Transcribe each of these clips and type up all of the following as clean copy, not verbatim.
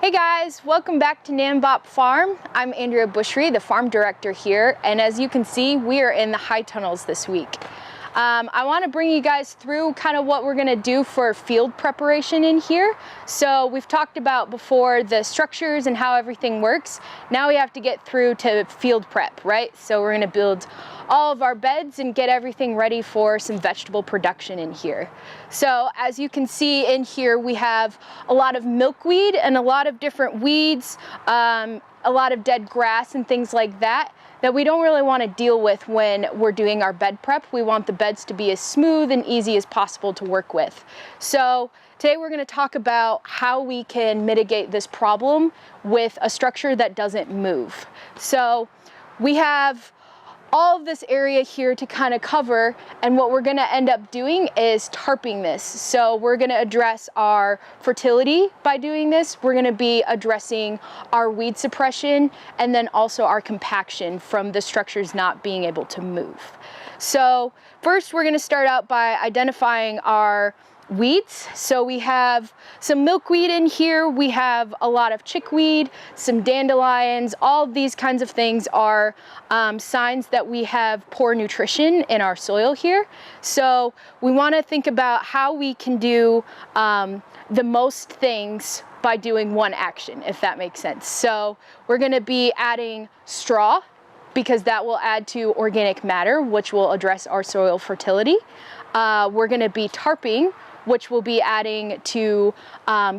Hey guys, welcome back to NanBop Farm. I'm Andrea Bushre, the farm director here, and as you can see, we are in the high tunnels this week. I want to bring you guys through kind of what we're going to do for field preparation in here. So we've talked about before the structures and how everything works. Now we have to get through to field prep, right? So we're going to build all of our beds and get everything ready for some vegetable production in here. So as you can see in here, we have a lot of milkweed and a lot of different weeds, a lot of dead grass and things like that we don't really want to deal with when we're doing our bed prep. We want the beds to be as smooth and easy as possible to work with. So today we're going to talk about how we can mitigate this problem with a structure that doesn't move. So we have all of this area here to kind of cover, and what we're going to end up doing is tarping this. So we're going to address our fertility by doing this. We're going to be addressing our weed suppression and then also our compaction from the structures not being able to move. So first we're going to start out by identifying our weeds. So we have some milkweed in here, we have a lot of chickweed, some dandelions. All of these kinds of things are signs that we have poor nutrition in our soil here. So we want to think about how we can do the most things by doing one action, if that makes sense. So we're going to be adding straw, because that will add to organic matter, which will address our soil fertility. We're going to be tarping, which will be adding to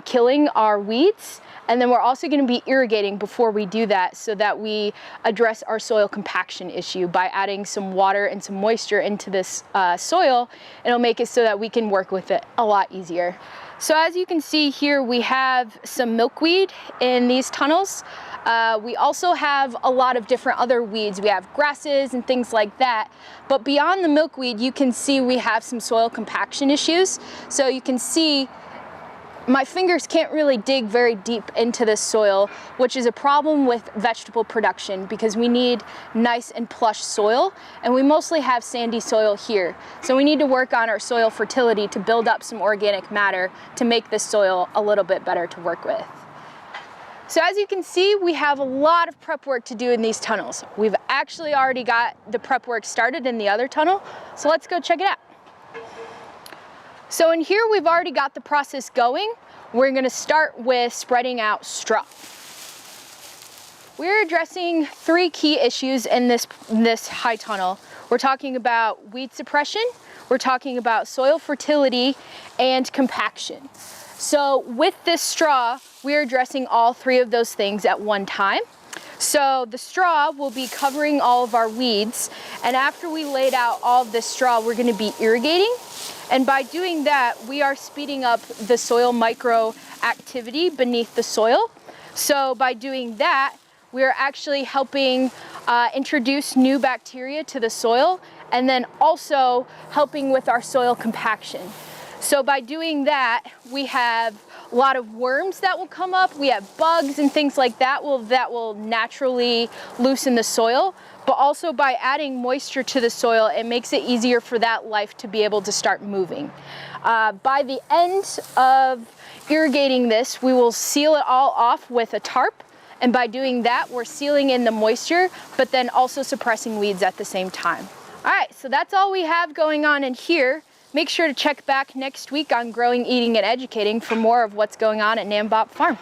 killing our weeds. And then we're also going to be irrigating before we do that, so that we address our soil compaction issue by adding some water and some moisture into this soil. It'll make it so that we can work with it a lot easier. So as you can see here, we have some milkweed in these tunnels. We also have a lot of different other weeds. We have grasses and things like that. But beyond the milkweed, you can see we have some soil compaction issues. So you can see my fingers can't really dig very deep into this soil, which is a problem with vegetable production because we need nice and plush soil, and we mostly have sandy soil here. So we need to work on our soil fertility to build up some organic matter to make this soil a little bit better to work with. So as you can see, we have a lot of prep work to do in these tunnels. We've actually already got the prep work started in the other tunnel, so let's go check it out. So in here, we've already got the process going. We're going to start with spreading out straw. We're addressing three key issues in this high tunnel. We're talking about weed suppression, we're talking about soil fertility, and compaction. So with this straw, we're addressing all three of those things at one time. So the straw will be covering all of our weeds, and after we laid out all of this straw, we're going to be irrigating. And by doing that, we are speeding up the soil micro activity beneath the soil. So by doing that, we are actually helping introduce new bacteria to the soil, and then also helping with our soil compaction. So by doing that, we have a lot of worms that will come up. We have bugs and things like that will naturally loosen the soil. But also by adding moisture to the soil, it makes it easier for that life to be able to start moving. By the end of irrigating this, we will seal it all off with a tarp. And by doing that, we're sealing in the moisture, but then also suppressing weeds at the same time. All right, so that's all we have going on in here. Make sure to check back next week on Growing, Eating, and Educating for more of what's going on at NanBop Farm.